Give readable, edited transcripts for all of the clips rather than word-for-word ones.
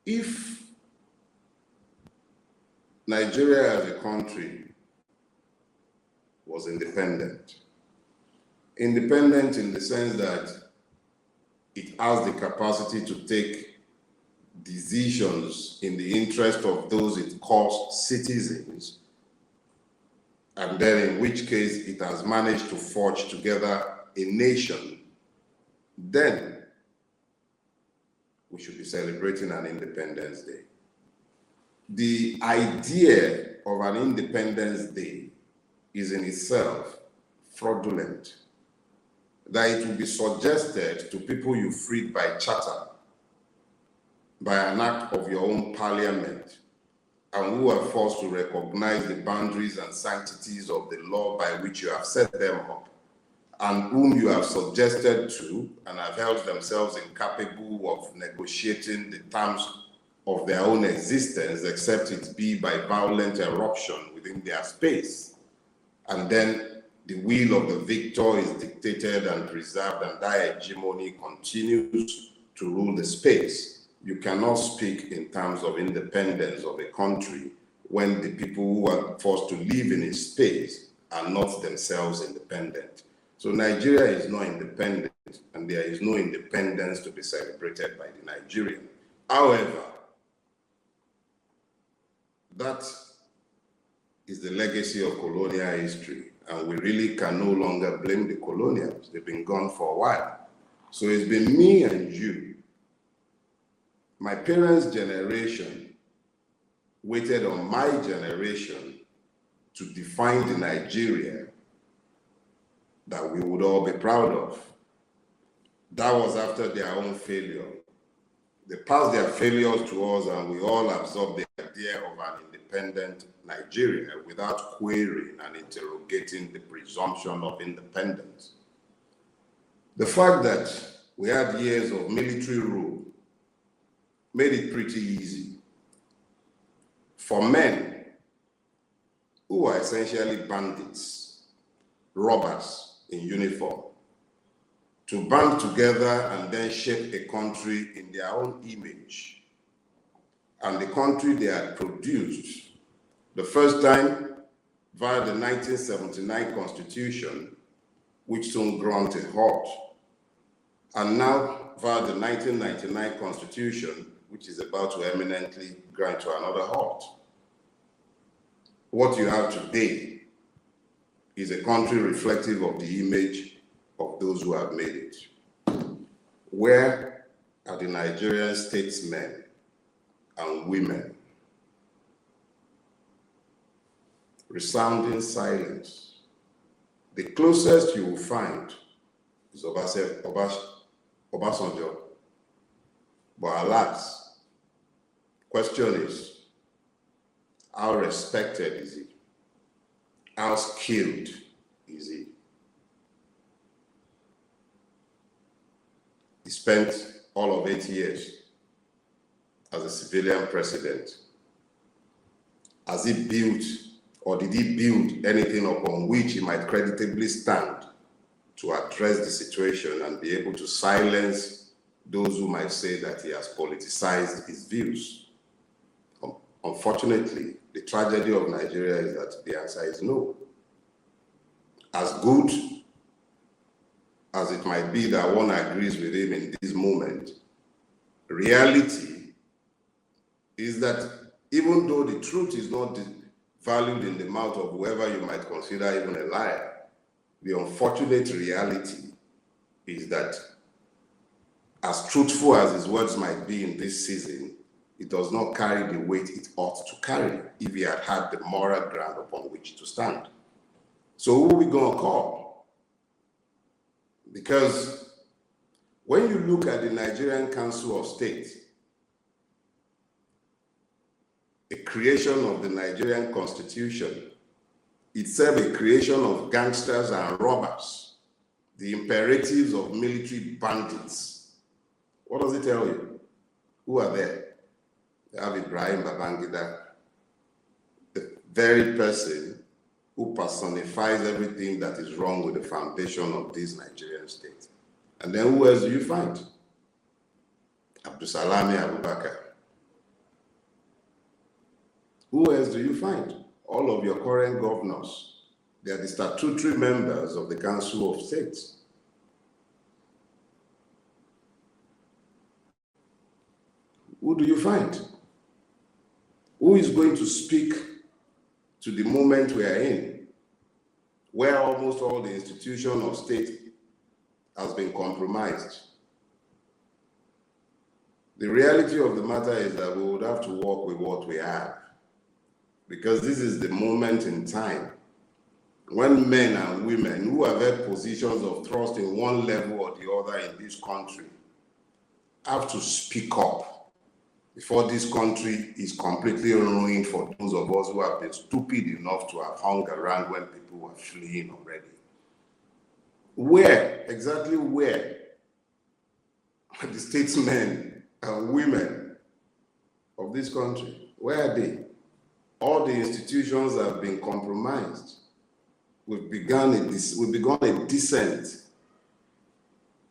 if Nigeria as a country was independent in the sense that it has the capacity to take decisions in the interest of those it calls citizens, and then in which case it has managed to forge together a nation, then we should be celebrating an Independence Day. The idea of an Independence Day is in itself fraudulent. That it will be suggested to people you freed by charter, by an act of your own parliament, and who are forced to recognize the boundaries and sanctities of the law by which you have set them up, and whom you have suggested to and have held themselves incapable of negotiating the terms of their own existence, except it be by violent eruption within their space. And then the will of the victor is dictated and preserved, and that hegemony continues to rule the space. You cannot speak in terms of independence of a country when the people who are forced to live in its space are not themselves independent. So Nigeria is not independent, and there is no independence to be celebrated by the Nigerian. However, that is the legacy of colonial history, and we really can no longer blame the colonials. They've been gone for a while. So it's been me and you. My parents' generation waited on my generation to define the Nigeria that we would all be proud of. That was after their own failure. They passed their failures to us, and we all absorbed the idea of an independent Nigeria without querying and interrogating the presumption of independence. The fact that we had years of military rule made it pretty easy for men who are essentially bandits, robbers in uniform, to band together and then shape a country in their own image. And the country they had produced, the first time via the 1979 Constitution, which soon ground to a halt, and now via the 1999 Constitution, which is about to eminently grind to another halt. What you have today is a country reflective of the image of those who have made it. Where are the Nigerian statesmen and women? Resounding silence. The closest you will find is Obasanjo. But alas, question is, how respected is he? How skilled is he? He spent all of 8 years as a civilian president. Has he built, or did he build anything upon which he might creditably stand to address the situation and be able to silence those who might say that he has politicized his views? Unfortunately, the tragedy of Nigeria is that the answer is no. As good as it might be that one agrees with him in this moment, reality is that even though the truth is not valued in the mouth of whoever you might consider even a liar, the unfortunate reality is that as truthful as his words might be in this season, it does not carry the weight it ought to carry if he had had the moral ground upon which to stand. So who are we going to call? Because when you look at the Nigerian Council of State, a creation of the Nigerian Constitution, itself a creation of gangsters and robbers, the imperatives of military bandits. What does it tell you? Who are there? They have Ibrahim Babangida, the very person who personifies everything that is wrong with the foundation of this Nigerian state. And then who else do you find? Abdusalami Abubakar, Who else do you find? All of your current governors. They are the statutory members of the Council of States. Who do you find? Who is going to speak to the moment we are in, where almost all the institution of state has been compromised? The reality of the matter is that we would have to work with what we have, because this is the moment in time when men and women who have held positions of trust in one level or the other in this country have to speak up before this country is completely ruined for those of us who have been stupid enough to have hung around when people were fleeing already. Where, exactly where, are the statesmen and women of this country? Where are they? All the institutions have been compromised. We've begun a descent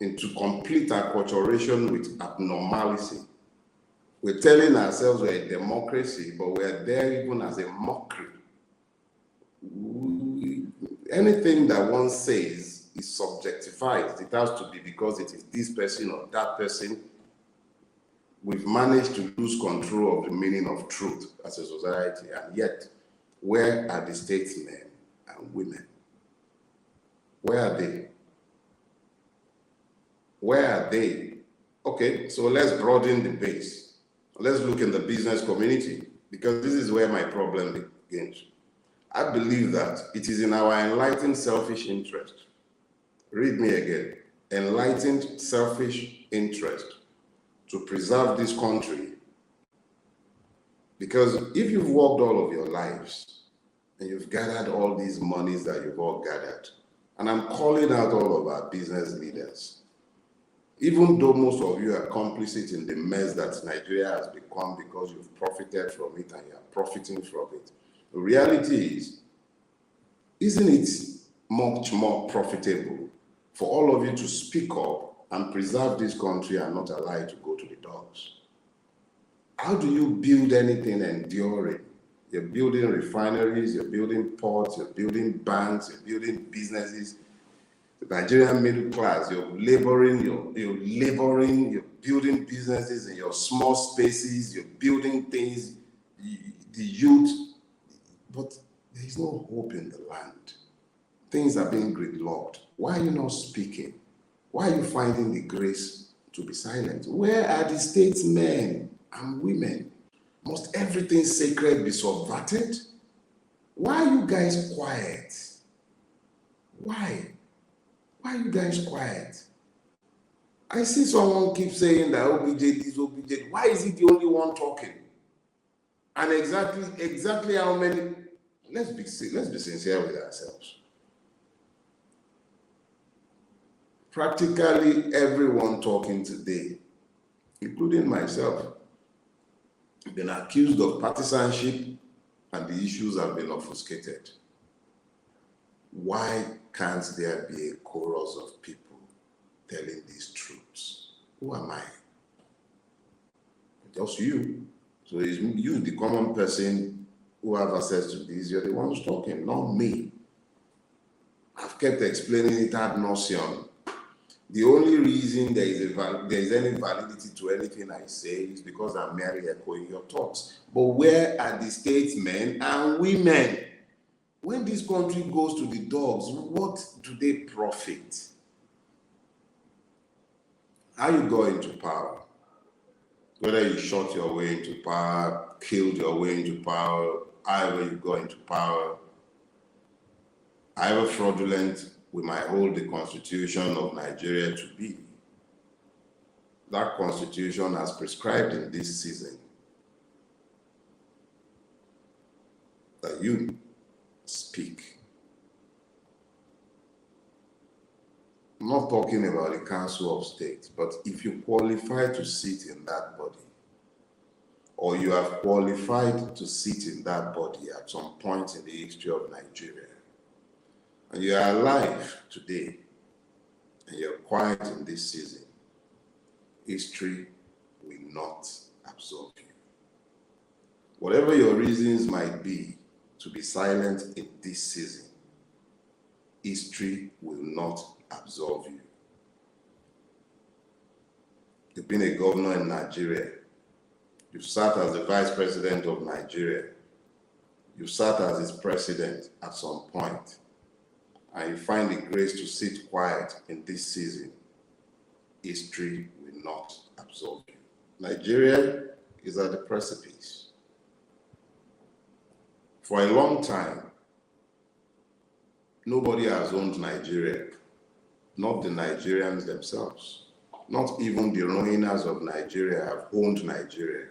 into complete acculturation with abnormality. We're telling ourselves we're a democracy, but we're there even as a mockery. Anything that one says is subjectified. It has to be because it is this person or that person. We've managed to lose control of the meaning of truth as a society, and yet, where are the statesmen and women? Where are they? Where are they? Okay, so let's broaden the base. Let's look in the business community, because this is where my problem begins. I believe that it is in our enlightened selfish interest. Read me again. Enlightened selfish interest to preserve this country. Because if you've worked all of your lives and you've gathered all these monies that you've all gathered, and I'm calling out all of our business leaders, even though most of you are complicit in the mess that Nigeria has become because you've profited from it and you're profiting from it, the reality is, isn't it much more profitable for all of you to speak up and preserve this country and not allow it to go to the dogs? How do you build anything enduring? You're building refineries, you're building ports, you're building banks, you're building businesses. The Nigerian middle class, you're building businesses in your small spaces, you're building things, the youth, but there is no hope in the land. Things are being gridlocked. Why are you not speaking? Why are you finding the grace to be silent? Where are the statesmen and women? Must everything sacred be subverted? Why are you guys quiet? Why? Why are you guys quiet? I see someone keep saying that OBJ is OBJ. Why is he the only one talking? And exactly how many? Let's be sincere with ourselves. Practically everyone talking today, including myself, have been accused of partisanship, and the issues have been obfuscated. Why can't there be a chorus of people telling these truths? Who am I? Just you. So it's you, the common person who have access to this. You're the ones talking, not me. I've kept explaining it ad nauseum. The only reason there is any validity to anything I say is because I'm merely echoing your thoughts. But where are the statesmen and women? When this country goes to the dogs, what do they profit? How you go into power? Whether you shot your way into power, killed your way into power, however you go into power, however fraudulent we might hold the Constitution of Nigeria to be, that Constitution has prescribed in this season that you speak. I'm not talking about the Council of State, but if you qualify to sit in that body, or you have qualified to sit in that body at some point in the history of Nigeria, and you are alive today, and you're quiet in this season, history will not absolve you. Whatever your reasons might be to be silent in this season, history will not absolve you. You've been a governor in Nigeria. You've sat as the vice president of Nigeria. You've sat as its president at some point, and you find the grace to sit quiet in this season. History will not absolve you. Nigeria is at the precipice. For a long time, nobody has owned Nigeria, not the Nigerians themselves. Not even the ruiners of Nigeria have owned Nigeria.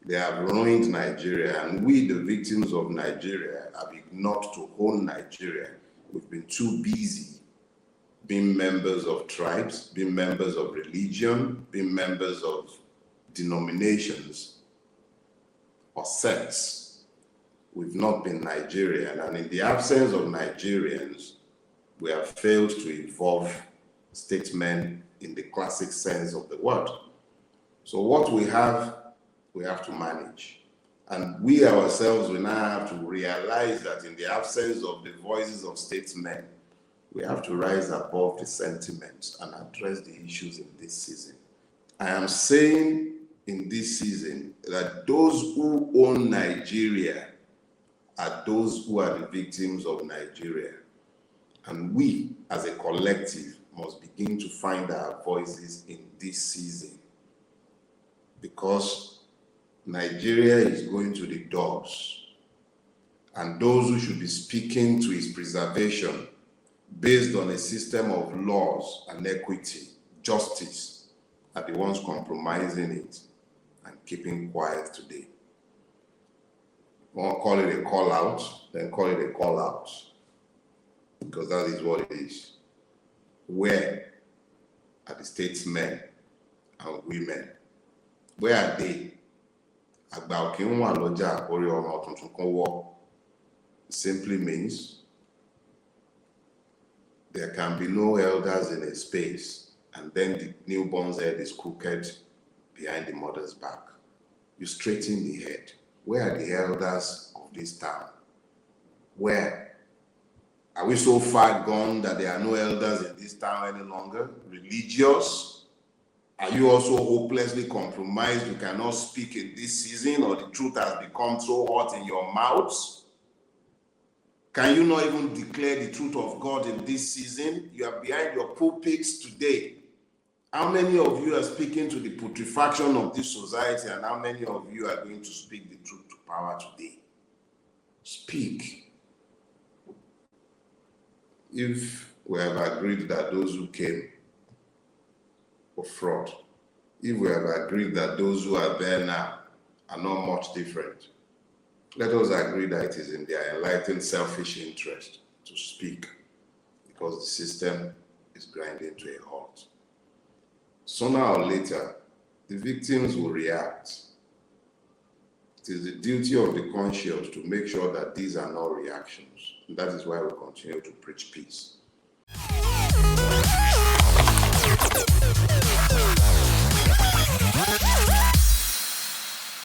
They have ruined Nigeria, and we, the victims of Nigeria, have ignored to own Nigeria. We've been too busy being members of tribes, being members of religion, being members of denominations or sects. We've not been Nigerian, and in the absence of Nigerians, we have failed to evolve statesmen in the classic sense of the word. So what we have to manage. And we ourselves will now have to realize that in the absence of the voices of statesmen, we have to rise above the sentiments and address the issues in this season. I am saying in this season that those who own Nigeria are those who are the victims of Nigeria. And we, as a collective, must begin to find our voices in this season, because Nigeria is going to the dogs, and those who should be speaking to its preservation based on a system of laws and equity, justice, are the ones compromising it and keeping quiet today. Won't call it a call out, then call it a call out, because that is what it is. Where are the statesmen and women? Where are they? Simply means there can be no elders in a space, and then the newborn's head is crooked behind the mother's back. You straighten the head. Where are the elders of this town? Where? Are we so far gone that there are no elders in this town any longer? Religious? Are you also hopelessly compromised? You cannot speak in this season, or the truth has become so hot in your mouths? Can you not even declare the truth of God in this season? You are behind your pulpits today. How many of you are speaking to the putrefaction of this society, and how many of you are going to speak the truth to power today? Speak. If we have agreed that those who came for fraud, if we have agreed that those who are there now are not much different, let us agree that it is in their enlightened selfish interest to speak, because the system is grinding to a halt. Sooner or later, the victims will react. It is the duty of the conscious to make sure that these are not reactions. And that is why we continue to preach peace.